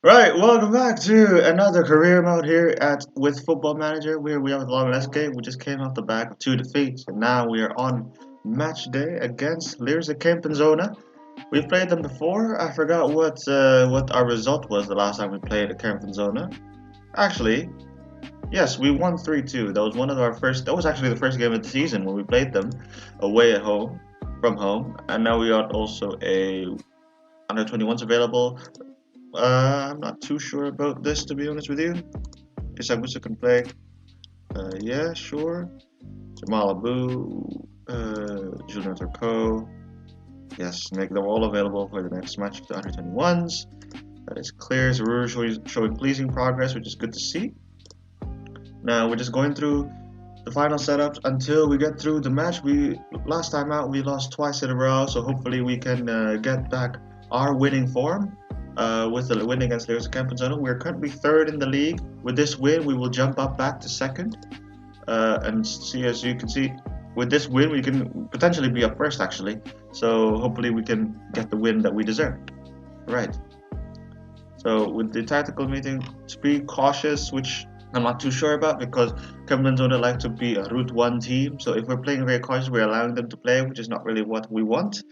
Right, welcome back to another career mode here at with Football Manager. We are with Long SK. We just came off the back of two defeats, and now we are on match day against Leers Zona. We've played them before. I forgot what our result was the last time we played at Zona. Actually, yes, we won 3-2. That was one of our first. That was actually the first game of the season when we played them away at home from home, and now we got also a under 21s available. I'm not too sure about this, to be honest with you. Isagusa can play. Yeah, sure. Jamal Abu, Julian Turco. Yes, make them all available for the next match of the under 21s. That is clear. Zarur showing pleasing progress, which is good to see. Now we're just going through the final setups until we get through the match. We last time out we lost twice in a row, so hopefully we can get back our winning form. With the win against Leers Campenzano, we're currently third in the league. With this win, we will jump up back to second. And see, as you can see, with this win, we can potentially be up first actually. So hopefully we can get the win that we deserve. Right. So with the tactical meeting, to be cautious, which I'm not too sure about because Campenzano like to be a Route 1 team. So if we're playing very cautious, we're allowing them to play, which is not really what we want.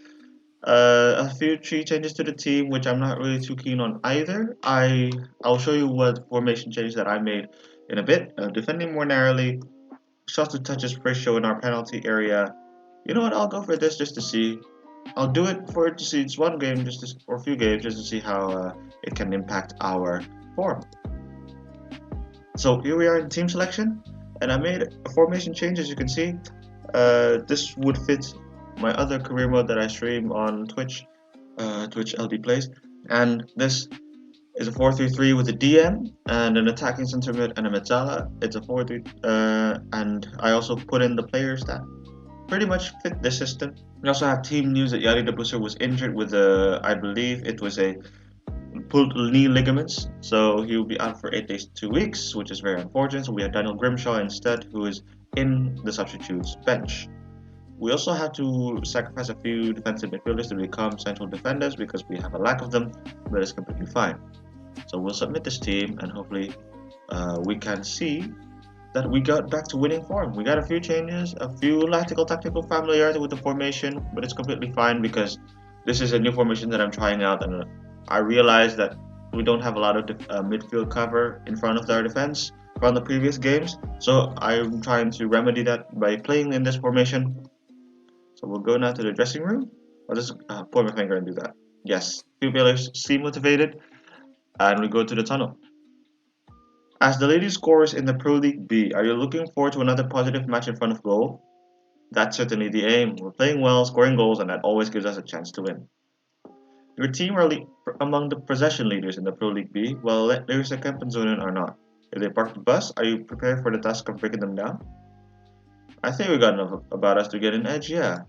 A few key changes to the team, which I'm not really too keen on either. I'll show you what formation change that I made in a bit. Defending more narrowly, shots to touches first show in our penalty area. You know what? I'll go for this just to see. I'll do it for to see. It's one game, or a few games, just to see how it can impact our form. So here we are in team selection, and I made a formation change. As you can see, this would fit my other career mode that I stream on Twitch, Twitch Eldiplayz, and this is a 4-3-3 with a DM and an attacking center mid and a mezzala. It's a 4-3, and I also put in the players that pretty much fit the system. We also have team news that Yari Busser was injured with I believe it was a pulled knee ligaments, so he will be out for 8 days to 2 weeks, which is very unfortunate. So we have Daniel Grimshaw instead, who is in the substitutes bench. We also have to sacrifice a few defensive midfielders to become central defenders because we have a lack of them, but it's completely fine. So we'll submit this team and hopefully we can see that we got back to winning form. We got a few changes, a few tactical familiarity with the formation, but it's completely fine because this is a new formation that I'm trying out, and I realized that we don't have a lot of midfield cover in front of our defense from the previous games. So I'm trying to remedy that by playing in this formation. So we'll go now to the dressing room. I'll just point my finger and do that. Yes, few players seem motivated, and we go to the tunnel. As the leading scorers in the Pro League B, are you looking forward to another positive match in front of goal? That's certainly the aim. We're playing well, scoring goals, and that always gives us a chance to win. Your team are among the possession leaders in the Pro League B, while Leers and Campenzone are not. If they park the bus, are you prepared for the task of breaking them down? I think we got enough about us to get an edge, yeah.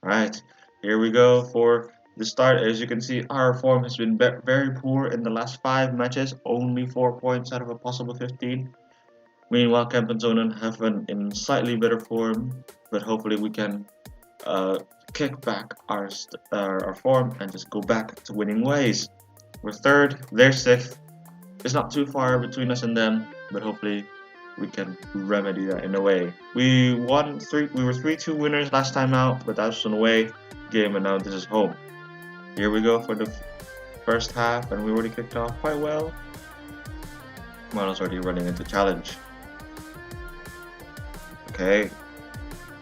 Right, here we go for the start. As you can see, our form has been very poor in the last 5 matches, only 4 points out of a possible 15. Meanwhile, Campenzone have been in slightly better form, but hopefully we can kick back our form and just go back to winning ways. We're third, they're sixth. It's not too far between us and them, but hopefully we can remedy that in a way. We were 3-2 winners last time out, but that was an away game, and now this is home. Here we go for the first half, and we already kicked off quite well. Mano's already running into challenge. Okay,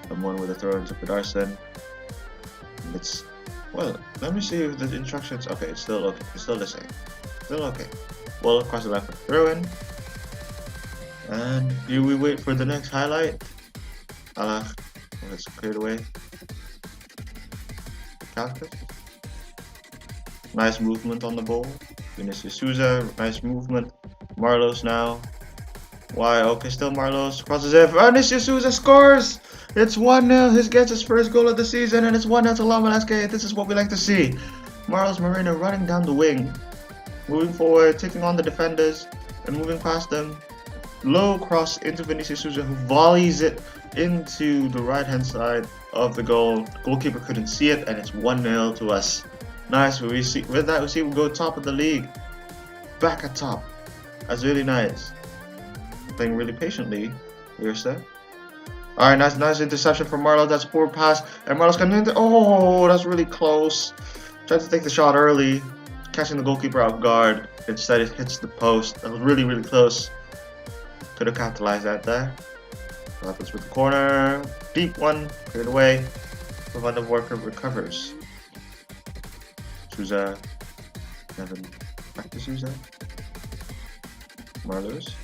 someone with a throw into Pedarson. Let me see if the instructions. Okay, it's still okay. It's still the same. Still okay. Ball across the line for throw in. And here we wait for the next highlight. Let's clear it away. Counter. Nice movement on the ball. Vinicius Souza, nice movement. Marlos now. Why? Okay, still Marlos crosses it. Vinicius Souza scores! It's 1-0. He gets his first goal of the season, and it's 1-0 to Lama SK. This is what we like to see. Marlos Moreno running down the wing, moving forward, taking on the defenders, and moving past them. Low cross into Vinicius Souza, who volleys it into the right-hand side of the goal. Goalkeeper couldn't see it, and it's 1-0 to us. Nice. With that, we see we go top of the league. back at top. That's really nice. Playing really patiently. Lirsa. Alright, nice interception from Marlo. That's a poor pass. And Marlo's coming in. Oh, that's really close. Tried to take the shot early. Catching the goalkeeper off guard. Instead, it hits the post. That was really close. Could have capitalized that there. Happens with the corner. Deep one. Cleared away. Van der Worker recovers. Souza. Nevin. Back to Souza. Marlo's.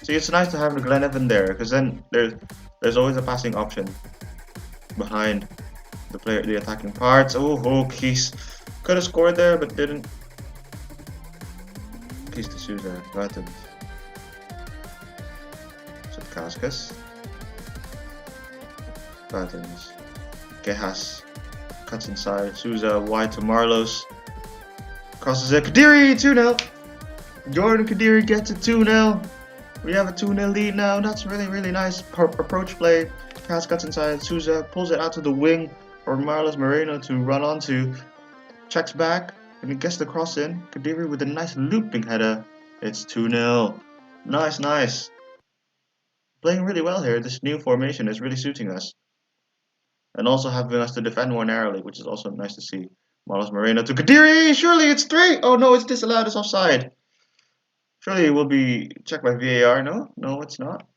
See, it's nice to have the Glen Evan there, because then there's always a passing option behind the attacking parts. Oh, Keys could have scored there, but didn't. Keys to Souza, Buttons. Cascas. Buttons. Gejas cuts inside. Souza wide to Marlos. Crosses it. Kadiri 2-0. Jordan Kadiri gets a 2-0. We have a 2-0 lead now. That's really nice approach play. Cas cuts inside. Souza pulls it out to the wing for Marlos Moreno to run onto. Checks back and he gets the cross in. Kadiri with a nice looping header. It's 2-0. Nice. Playing really well here. This new formation is really suiting us. And also having us to defend more narrowly, which is also nice to see. Marlos Moreno to Kadiri. Surely it's 3. Oh no, it's disallowed. It's offside. Surely it will be checked by VAR. No, it's not.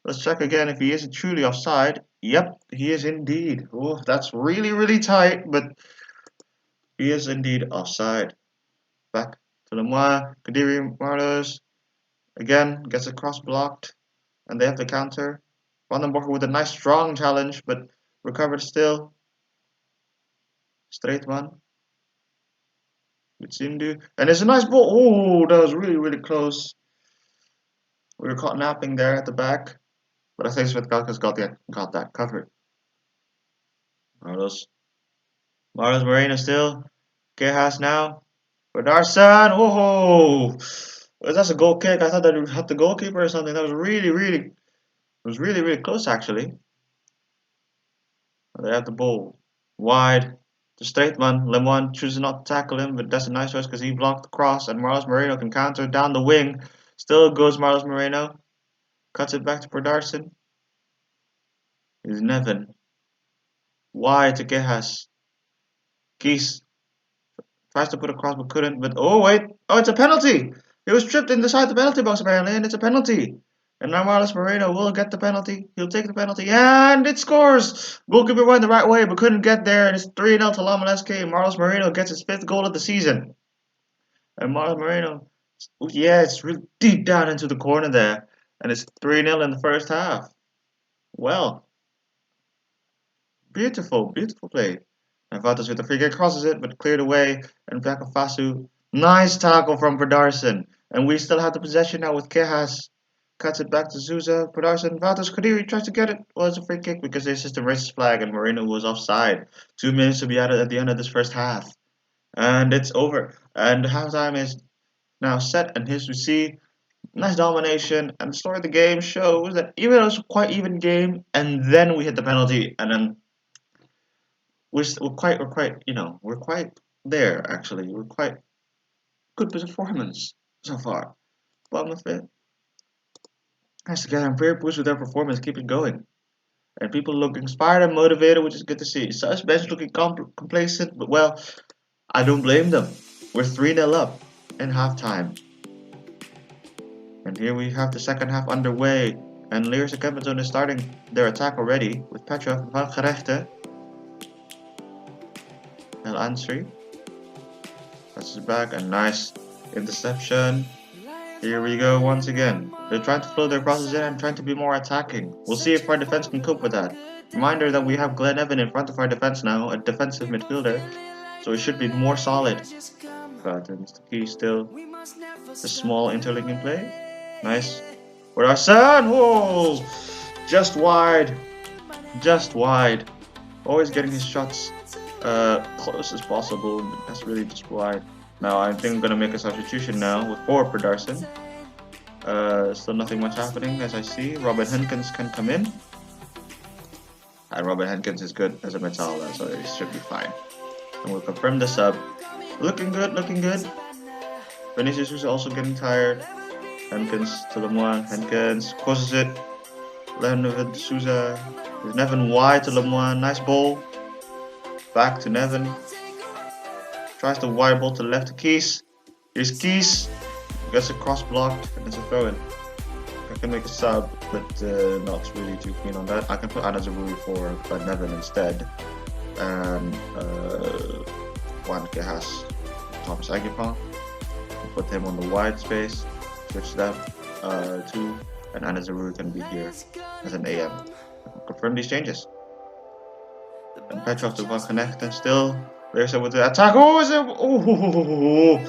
Let's check again if he is truly offside. Yep, he is indeed. Oh, that's really tight, but he is indeed offside. Back to Lemois. Kadiri, Marlos. Again, gets a cross blocked. And they have the counter. Van den Borger with a nice strong challenge, but recovered still. Straight one. Vitsindu. And it's a nice ball. Oh, that was really close. We were caught napping there at the back. But I think Svetkalka's got that covered. Marlos Moreno still. Gejas now. Redarson. Oh, that's a goal kick. I thought that it hit the goalkeeper or something. That was really close actually. They have the ball wide. The straight one. Lemoine chooses not to tackle him, but that's a nice choice because he blocked the cross and Marlos Moreno can counter down the wing. Still goes Marlos Moreno. Cuts it back to Predarson. Here's Nevin. Wide to Gejas. Keys tries to put a cross but couldn't. But oh wait. Oh, it's a penalty. He was tripped inside the penalty box apparently, and it's a penalty. And now Marlos Moreno will get the penalty. He'll take the penalty, and it scores! Goalkeeper went the right way, but couldn't get there, and it's 3-0 to Lamaleske. Marlos Moreno gets his 5th goal of the season. And Marlos Moreno, yeah, it's really deep down into the corner there. And it's 3-0 in the first half. Well, beautiful play. And Vatos with the free kick crosses it, but cleared away. And Vakafasu, nice tackle from Predarson. And we still have the possession now with Gejas. Cuts it back to Souza. Predarson. Vatos Kadiri tries to get it. Well, it's a free kick because their system raises flag and Moreno was offside. 2 minutes to be added at the end of this first half. And it's over. And the halftime is now set. And here's we see nice domination. And the story of the game shows that even though it's a quite even game, and then we hit the penalty, and then we're quite there actually. We're quite good performance so far. Bottom of it. Nice together. I'm very pleased with their performance. Keep it going. And people look inspired and motivated, which is good to see. Such bench looking complacent, but well, I don't blame them. We're 3-0 up in halftime. And here we have the second half underway. And Leers and Kempenzone is starting their attack already with Petrov and Van Gerechte. El Ansri. Passes back, a nice interception. Here we go once again. They're trying to flow their crosses in and trying to be more attacking. We'll see if our defense can cope with that. Reminder that we have Glenn Evan in front of our defense now, a defensive midfielder. So it should be more solid. But it's the key still. A small interlinking play. Nice. For our son! Whoa! Just wide. Always getting his shots close as possible. That's really just wide. Now I think I'm gonna make a substitution now with 4 Predarson. Still nothing much happening as I see. Robin Henkins can come in. And Robin Henkins is good as a Metala, so it should be fine. And we'll confirm the sub Looking good, looking good. Vinicius is also getting tired. Hankins to Lemoine. Hankins causes it. Leonard Souza. There's Nevin wide to Lemoine. Nice ball. Back to Nevin. Tries the wide ball to the left to Keys. Here's Keys. Gets a cross blocked and it's a throw in. I can make a sub, but not really too keen on that. I can put Anazaruri for Nevin instead. And Wanke has Thomas Agipong. Put him on the wide space. Switch that to, and Anazaruri can be here as an AM. Confirm these changes. And Petrov to one connect and still there's with the attack. Oh, is it? Oh,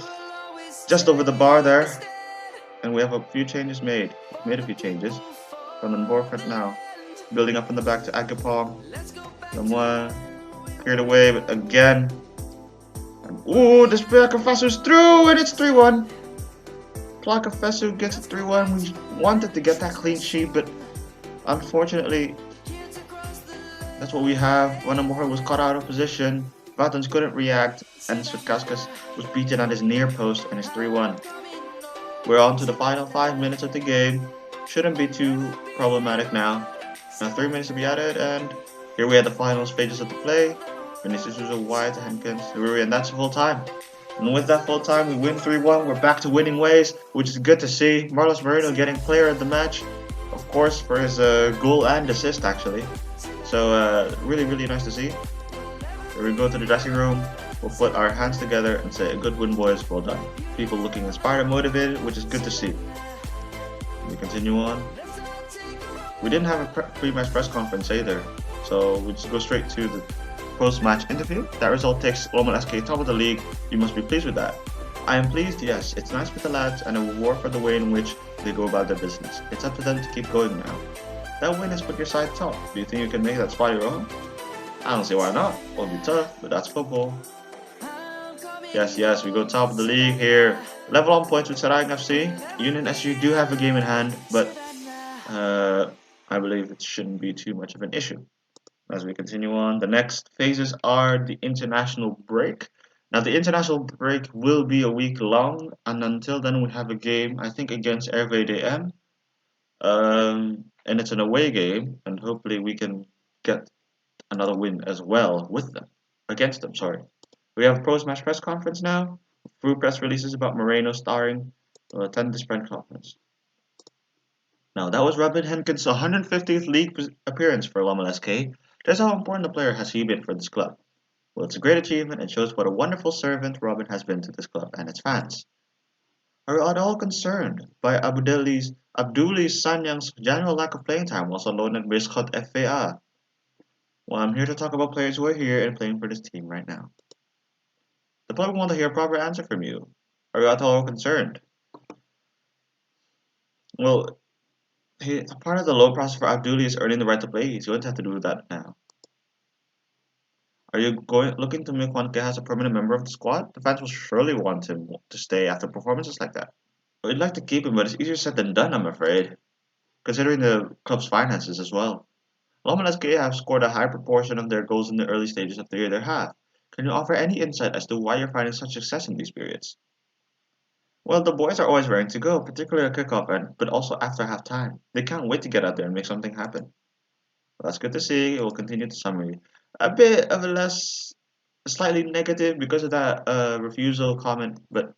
just over the bar there. And we have a few changes made. Made a few changes. From the forefront now. Building up in the back to Agapong. Someone cleared away, but again. Oh, this Plakafasu's through, and it's 3-1. Plakafasu gets it 3-1. We wanted to get that clean sheet, but unfortunately, that's what we have. Vanamora was caught out of position. Vatans couldn't react, and Svitkaskas was beaten at his near post, and it's 3-1. We're on to the final 5 minutes of the game. Shouldn't be too problematic now. Now 3 minutes to be added, and here we have the final stages of the play. Vinicius was a wide to Hankins, and that's full time. And with that full time, we win 3-1. We're back to winning ways, which is good to see. Marlos Moreno getting player of the match, of course, for his goal and assist, actually. So really, really nice to see. Here we go to the dressing room. We'll put our hands together and say, a good win, boys, well done. People looking inspired and motivated, which is good to see. We continue on. We didn't have a pre-match press conference either, so we just go straight to the post-match interview. That result takes Lomel SK top of the league. You must be pleased with that. I am pleased, yes. It's nice for the lads and a reward for the way in which they go about their business. It's up to them to keep going now. That win has put your side top. Do you think you can make that spot your own? I don't see why not. It'll be tough, but that's football. Yes, we go top of the league here. Level on points with Sarang FC. Union SU do have a game in hand, but I believe it shouldn't be too much of an issue. As we continue on, the next phases are the international break. Now, the international break will be a week long, and until then, we have a game, I think, against RVDM. And it's an away game, and hopefully we can get another win as well with them. Against them, sorry. We have a post-match press conference now. Through press releases about Moreno starring attend this press conference. Now, that was Robin Henkins' 150th league appearance for Lomel SK. Just how important a player has he been for this club? Well, it's a great achievement and shows what a wonderful servant Robin has been to this club and its fans. Are you at all concerned by Abduli's Sanyang's general lack of playing time whilst alone at Biscot FAA? Well, I'm here to talk about players who are here and playing for this team right now. The public want to hear a proper answer from you. Are you at all concerned? Well, part of the loan process for Abduli is earning the right to play. He's going to have to do that now. Are you looking to make Juan as a permanent member of the squad? The fans will surely want him to stay after performances like that. We'd like to keep him, but it's easier said than done, I'm afraid. Considering the club's finances as well. Lomel SK have scored a high proportion of their goals in the early stages of the year they have. Can you offer any insight as to why you're finding such success in these periods? Well, the boys are always raring to go, particularly at kickoff, but also after half time. They can't wait to get out there and make something happen. Well, that's good to see. We'll continue the summary. A bit of a slightly negative because of that refusal comment, but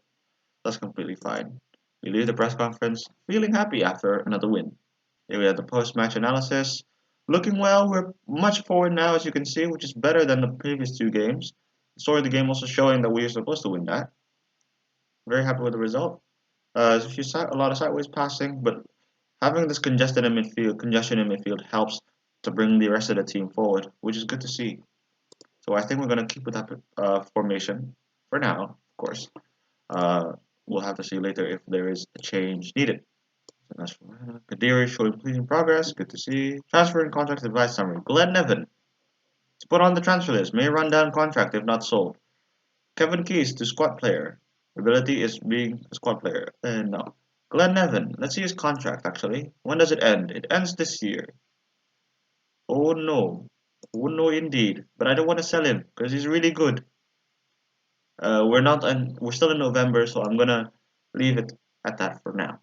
that's completely fine. We leave the press conference feeling happy after another win. Here we have the post-match analysis. Looking well, we're much forward now, as you can see, which is better than the previous two games. The story of the game also showing that we are supposed to win that. Very happy with the result. A lot of sideways passing, but having this congestion in midfield helps to bring the rest of the team forward, which is good to see. So I think we're going to keep with that formation for now, of course. We'll have to see later if there is a change needed. So that's Kadiri showing pleasing progress. Good to see. Transfer and contract advice summary. Glenn Nevin. To put on the transfer list. May run down contract if not sold. Kevin Keys to squad player. Ability is being a squad player. No. Glenn Nevin. Let's see his contract actually. When does it end? It ends this year. Oh no. Oh no indeed. But I don't want to sell him because he's really good. We're still in November, so I'm gonna leave it at that for now.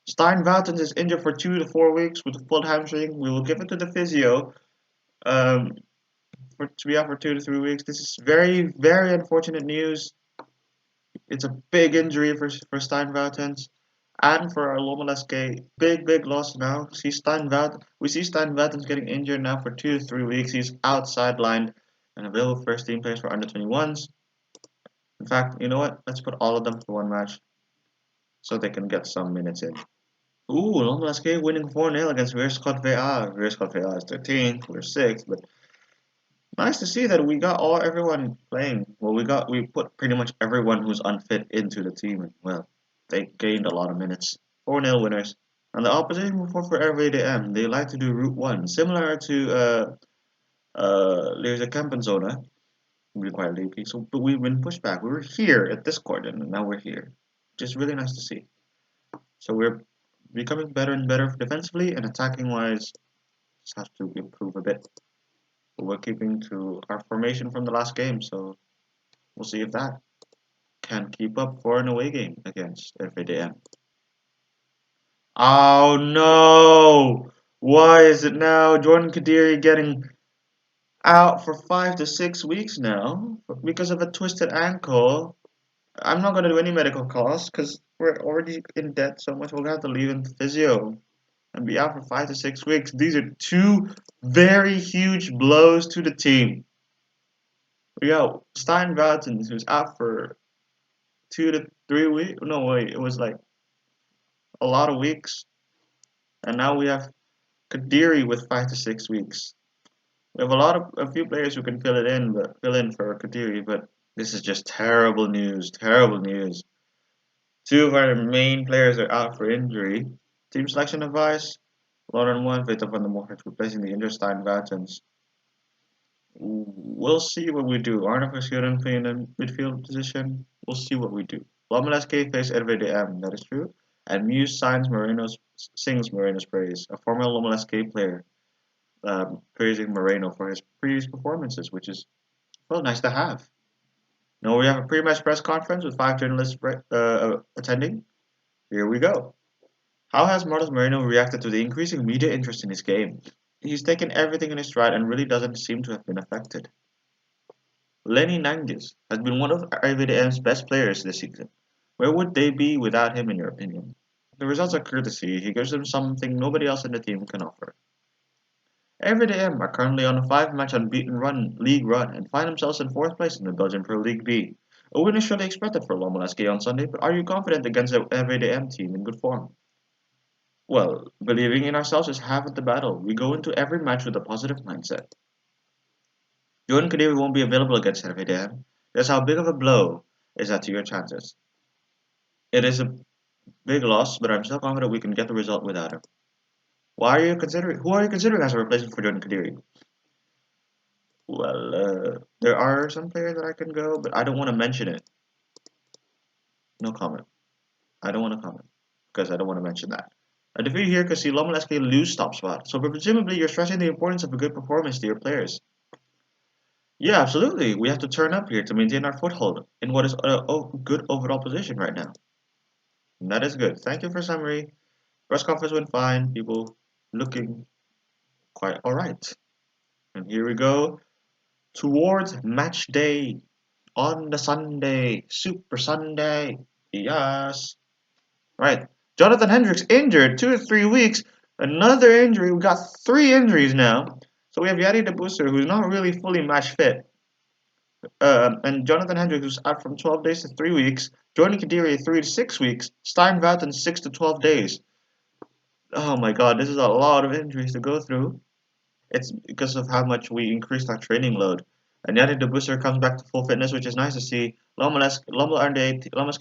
Stein Woutens is injured for 2 to 4 weeks with a pulled hamstring. We will give it to the physio um, to be out for 2 to 3 weeks. This is very, very unfortunate news. It's a big injury for Stein Woutens. And for our Lomoleske, big loss now. We see Stein Woutens getting injured now for 2 to 3 weeks. He's out sidelined and available first team players for under 21s. In fact, you know what? Let's put all of them for one match so they can get some minutes in. Ooh, Lomoleske winning 4-0 against Weerschot VA. Weerschot VA is 13th, we're 6th, but nice to see that we got everyone playing. Well, we put pretty much everyone who's unfit into the team, and well, they gained a lot of minutes. 4-0 winners. And the opposition will for RWDM. They like to do Route 1, similar to Leerse Kampenzone. We quite leaky, so but we've been pushed back. We were here at Discord, and now we're here. Just really nice to see. So we're becoming better and better defensively, and attacking wise, just have to improve a bit. But we're keeping to our formation from the last game, so we'll see if that can keep up for an away game against FADM. Oh no! Why is it now Jordan Kadiri getting out for 5 to 6 weeks now because of a twisted ankle? I'm not going to do any medical costs because we're already in debt so much. We're going to have to leave in physio and be out for 5 to 6 weeks. These are two very huge blows to the team. We got Stein Woutens, who's out for 2 to 3 weeks. No, wait, it was like a lot of weeks. And now we have Kadiri with 5 to 6 weeks. We have a few players who can fill in for Kadiri, but this is just terrible news. Terrible news. Two of our main players are out for injury. Team selection advice: Lauren 1, Victor van der Moort replacing the injured Stein Woutens. We'll see what we do. Arne Verschuren playing in midfield position. We'll see what we do. Lomoleske face RWDM, that is true. And Muse sings Moreno's praise, a former Lomoleske player, praising Moreno for his previous performances, which is, well, nice to have. Now we have a pre-match press conference with 5 journalists attending. Here we go. How has Marlos Moreno reacted to the increasing media interest in his game? He's taken everything in his stride and really doesn't seem to have been affected. Lenny Nangis has been one of RWDM's best players this season. Where would they be without him, in your opinion? The results are courtesy. He gives them something nobody else in the team can offer. RWDM are currently on a 5-match unbeaten league run and find themselves in 4th place in the Belgian Pro League B. A win is surely expected for Lomoleske on Sunday, but are you confident against the RWDM team in good form? Well, believing in ourselves is half of the battle. We go into every match with a positive mindset. Jordan Kadiri won't be available against RWDM. That's how big of a blow is that to your chances. It is a big loss, but I'm still confident we can get the result without him. Who are you considering as a replacement for Jordan Kadiri? Well, there are some players that I can go, but I don't want to mention it. No comment. I don't want to comment because I don't want to mention that. A defeat here could see Lomoleske lose top spot, so presumably you're stressing the importance of a good performance to your players. Yeah, absolutely. We have to turn up here to maintain our foothold in what is a good overall position right now. And that is good. Thank you for summary. Press conference went fine. People looking quite alright. And here we go towards match day on the Sunday. Super Sunday. Yes. Right. Jonathan Hendricks injured 2 to 3 weeks. Another injury. We got 3 injuries now. So we have Yari de Booster, who's not really fully match fit. And Jonathan Hendricks was out from 12 days to 3 weeks. Jordan Kadiri 3 to 6 weeks. Stein Woutens 6 to 12 days. Oh my god, this is a lot of injuries to go through. It's because of how much we increased our training load. And Yannick de Booster comes back to full fitness, which is nice to see. Lomoleske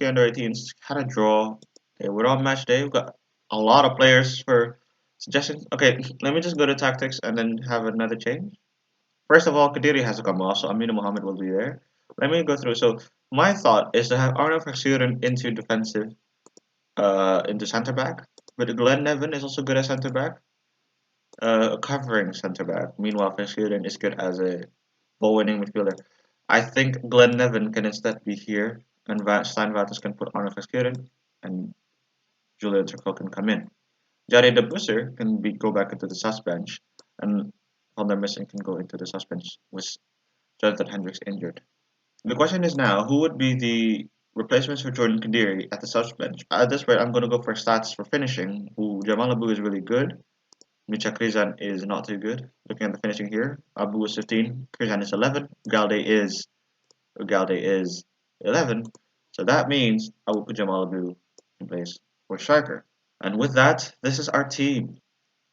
under 18s had a draw. Okay, we're on match day. We've got a lot of players for suggestions. Okay, let me just go to tactics and then have another change. First of all, Kadiri has to come off, so Aminu Mohammed will be there. Let me go through. So my thought is to have Arno Verschuren into defensive, into center back. But Glenn Nevin is also good at center back, covering center back. Meanwhile, Verschuren is good as a ball-winning midfielder. I think Glenn Nevin can instead be here, and Steinvatters can put on a Verskuren, and Julian Turco can come in. Jari de Busser can go back into the sus bench, and Van der Missen can go into the sus bench with Jonathan Hendricks injured. The question is now, who would be the replacements for Jordan Kadiri at the sus bench? At this rate, I'm going to go for stats for finishing, who Jamal Abu is really good. Micha Krizan is not too good. Looking at the finishing here, Abu is 15, Krizan is 11, Galde is 11. So that means I will put Jamal Abu in place for striker. And with that, this is our team.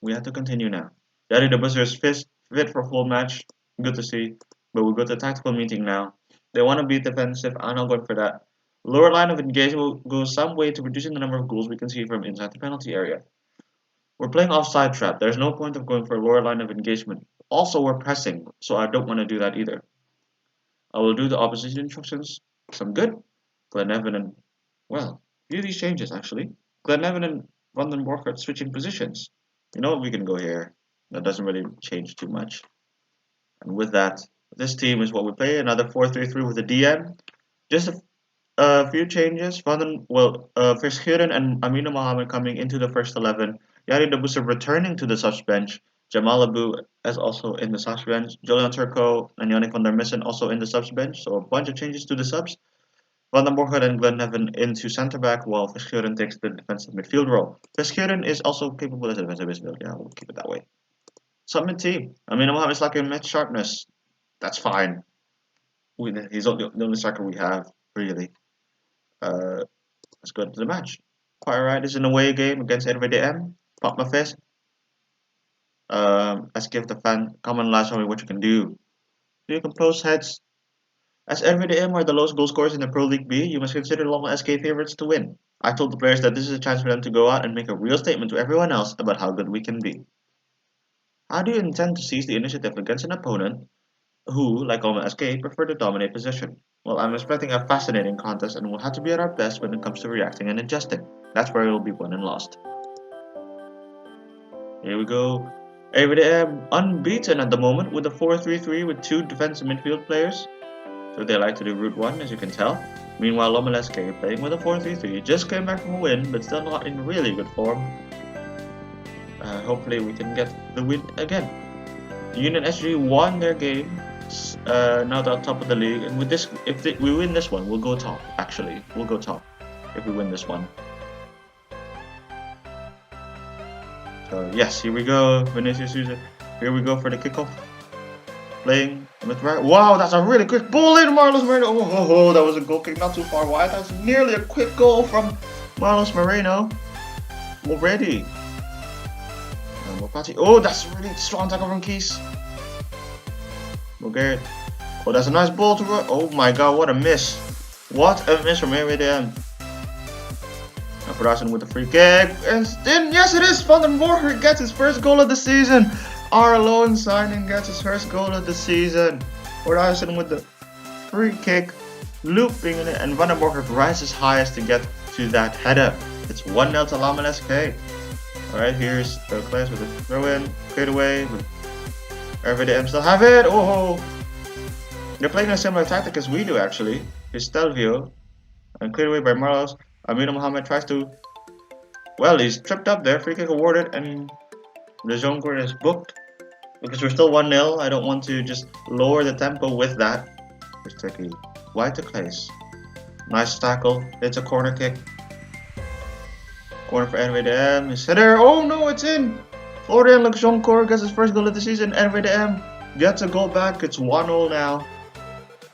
We have to continue now. Daddy the Buzzer is fit for full match. Good to see. But we'll go to tactical meeting now. They want to be defensive. I'm not going for that. Lower line of engagement will go some way to reducing the number of goals we can see from inside the penalty area. We're playing offside trap. There's no point of going for a lower line of engagement. Also, we're pressing, so I don't want to do that either. I will do the opposition instructions. Some good. Glenn Evan and, well, few of these changes actually. Glenn Evan and Van den Borgert switching positions. You know what, we can go here. That doesn't really change too much. And with that, this team is what we play. Another 4-3-3 with a DM. Just a few changes. Verschuren and Aminu Mohammed coming into the first 11. Yari Dabusa returning to the subs bench. Jamal Abu is also in the subs bench. Julian Turco and Yannick van der Missen also in the subs bench. So a bunch of changes to the subs. Van den Borgert and Glenn Nevin into centre back, while Verschuren takes the defensive midfield role. Verschuren is also capable as a defensive midfield. Yeah, we'll keep it that way. Submit team. Aminu Mohammed is like a mid sharpness. That's fine. He's the only striker we have, really. Let's go to the match. Quite alright. This is an away game against RWDM. Pop my fist. Let's give the fan comment last tell me what you can do. Do you compose heads? As RWDM are the lowest goal scorers in the Pro League B, you must consider Loma SK favorites to win. I told the players that this is a chance for them to go out and make a real statement to everyone else about how good we can be. How do you intend to seize the initiative against an opponent who, like Loma SK, prefer to dominate possession? Well, I'm expecting a fascinating contest and we'll have to be at our best when it comes to reacting and adjusting. That's where it will be won and lost. Here we go. RWDM unbeaten at the moment with a 4-3-3 with two defensive midfield players. So they like to do route 1, as you can tell. Meanwhile, Loma SK playing with a 4-3-3. Just came back from a win, but still not in really good form. Hopefully we can get the win again. Union SG won their game. Now they're top of the league. And with this, we win this one, we'll go top. Actually, we'll go top if we win this one. So yes, here we go. Vinicius Souza. Here we go for the kickoff. Playing with right. Wow, that's a really quick ball in, Marlos Moreno. Oh, that was a goal kick, not too far wide. That's nearly a quick goal from Marlos Moreno. Already. Oh, that's a really strong tackle from Keys. Garrett. Oh, that's a nice ball to run. Oh my god, what a miss. What a miss from RWDM. Now Production with the free kick. And then, yes, it is. Van den Borgert gets his first goal of the season. Our lone signing gets his first goal of the season. Production with the free kick. Looping in it. And Van den Borgert rises highest to get to that header. It's 1-0 to Loma SK. Alright, here's Eldiplayz with a throw in. Straight away. RWDM still have it. Oh, they're playing a similar tactic as we do actually. Here's Stelvio and cleared away by Marlos. Aminu Mohammed tries to. Well, he's tripped up there. Free kick awarded, and the zone corner is booked because we're still 1-0. I don't want to just lower the tempo with that. Here's Turkey. Wide to Clays. Nice tackle. It's a corner kick. Corner for RWDM. His header. Oh no, it's in. Florian Luxoncourt gets his first goal of the season. RWDM gets a goal back. It's 1-0 now.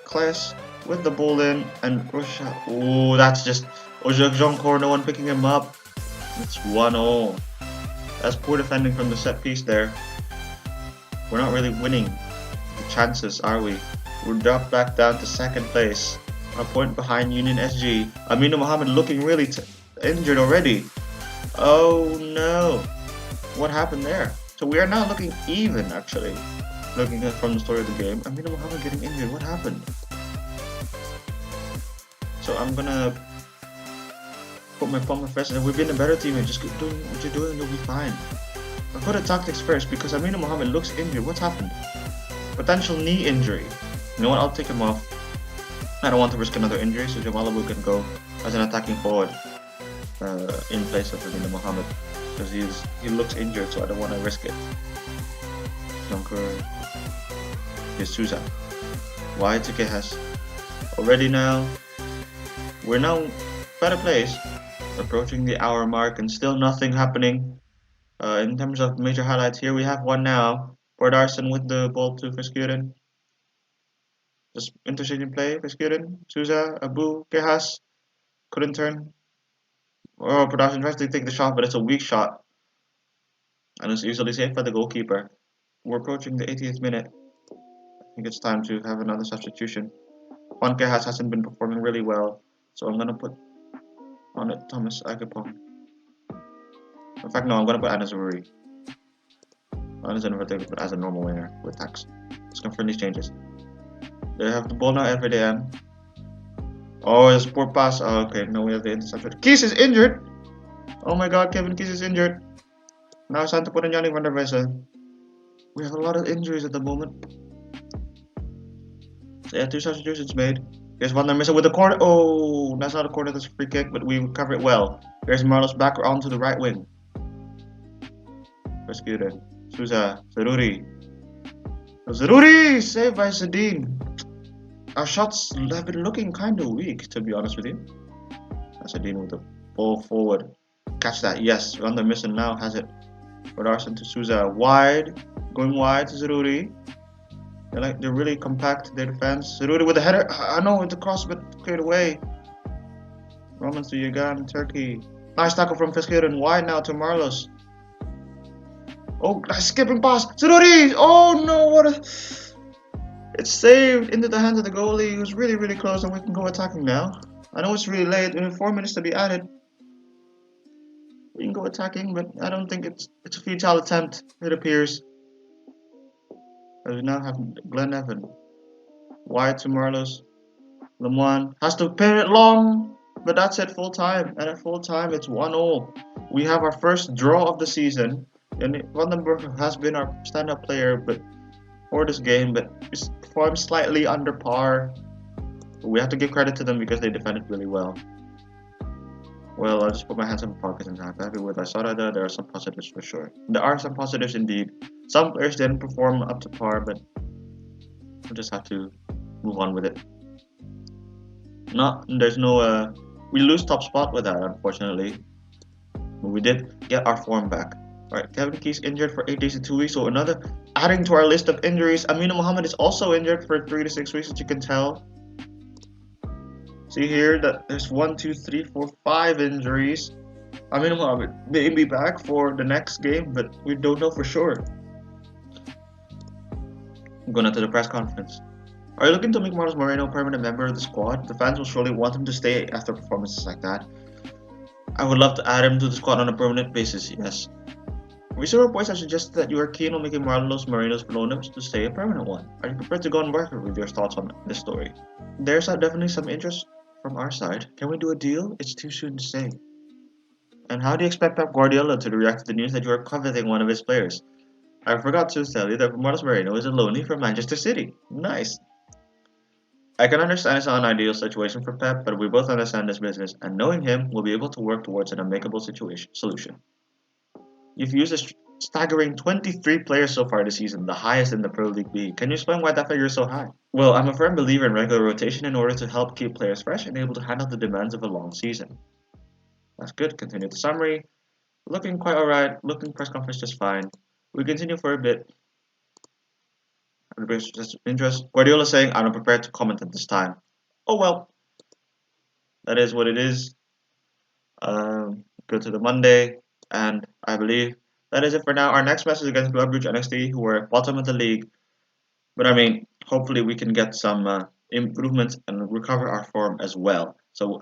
Claes with the ball in. And Russia. Oh, that's just Luxoncourt. No one picking him up. It's 1-0. That's poor defending from the set piece there. We're not really winning the chances, are we? We're dropped back down to second place. A point behind Union SG. Aminu Mohammed looking really injured already. Oh no. What happened there? So we are now looking even actually. Looking at from the story of the game. Aminu Mohammed getting injured. What happened? So I'm gonna put my palm first, and we've been a better team and just keep doing what you're doing, you'll be fine. I'll go to tactics first because Aminu Mohammed looks injured. What's happened? Potential knee injury. You know what? I'll take him off. I don't want to risk another injury, so Jamalabu can go as an attacking forward in place of Adina Mohammed because he looks injured, so I don't want to risk it. Junker is Souza. Wide to Kejas. Already now, we're now better place, approaching the hour mark, and still nothing happening. In terms of major highlights, here we have one now. Bordarson with the ball to Verskuren. Just interchanging play, Verskuren, Souza, Abu, Kejas. Couldn't turn. Oh, Bordarson tries to take the shot, but it's a weak shot. And it's easily saved by the goalkeeper. We're approaching the 80th minute. I think it's time to have another substitution. Juan Kejas hasn't been performing really well, so I'm gonna put on it Thomas Agapong. In fact, no, I'm gonna put Anas Uri. Anas Uri as a normal winger with tax. Let's confirm these changes. They have the ball now every day. Oh, it's a poor pass. Oh, okay, no, we have the interception. Keys is injured. Oh my God, Kevin Keys is injured. Now it's time to put in Yannick van der Wessen. We have a lot of injuries at the moment. So yeah, 2 substitutions made. Here's Van der Missen with the corner. Oh, that's not a corner, that's a free kick, but we cover it well. Here's Marlos back onto the right wing. Rescued. Souza, Zaruri. Zaruri! Saved by Sadine. Our shots have been looking kind of weak, to be honest with you. Sadine with the ball forward. Catch that, yes. Van der Missen now has it. Rodarson to Souza. Wide. Going wide to Zaruri. They're really compact, their defense. Zaruri with the header. I know with the cross, but cleared away. Romans to Yagan, Turkey. Nice tackle from Verskuren. Wide now to Marlos. Oh, nice skipping pass. Zaruri! Oh no, what a... It's saved into the hands of the goalie. He was really, really close, and we can go attacking now. I know it's really late. We have 4 minutes to be added. We can go attacking, but I don't think it's a futile attempt, it appears. As we now have Glenn Evan. Wide to Marlos. Lemoine has to pin it long, but that's it, full time. And at full time, it's 1-0. We have our first draw of the season. And Vandenberg has been our stand-up player for this game, but he's performed slightly under par. But we have to give credit to them because they defended really well. Well, I'll just put my hands in my pockets and I'm happy with Asarada. There are some positives for sure. There are some positives indeed. Some players didn't perform up to par, but we'll just have to move on with it. We lose top spot with that, unfortunately. But we did get our form back. Alright, Kevin Keys injured for 8 days to 2 weeks, so adding to our list of injuries. Amina Mohammed is also injured for 3 to 6 weeks, as you can tell. See here that there's 1, 2, 3, 4, 5 injuries. Amina Mohammed may be back for the next game, but we don't know for sure. I'm going to the press conference. Are you looking to make Marlos Moreno a permanent member of the squad? The fans will surely want him to stay after performances like that. I would love to add him to the squad on a permanent basis, yes. Recent reports have suggested that you are keen on making Marlos Moreno's loan to stay a permanent one. Are you prepared to go on record with your thoughts on this story? There's definitely some interest from our side. Can we do a deal? It's too soon to say. And how do you expect Pep Guardiola to react to the news that you are coveting one of his players? I forgot to tell you that Marlos Moreno is a loanee from Manchester City. Nice. I can understand it's not an ideal situation for Pep, but we both understand this business, and knowing him, we'll be able to work towards an amicable solution. You've used a staggering 23 players so far this season, the highest in the Pro League B. Can you explain why that figure is so high? Well, I'm a firm believer in regular rotation in order to help keep players fresh and able to handle the demands of a long season. That's good. Continue the summary. Looking quite alright. Looking press conference just fine. We continue for a bit. Interest. Guardiola saying, I'm not prepared to comment at this time. Oh well. That is what it is. Go to the Monday. And I believe that is it for now. Our next match is against Club Brugge NXT, who are bottom of the league. But I mean, hopefully we can get some improvements and recover our form as well. So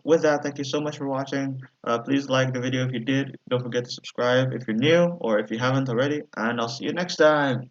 with that, thank you so much for watching. Please like the video if you did. Don't forget to subscribe if you're new or if you haven't already. And I'll see you next time.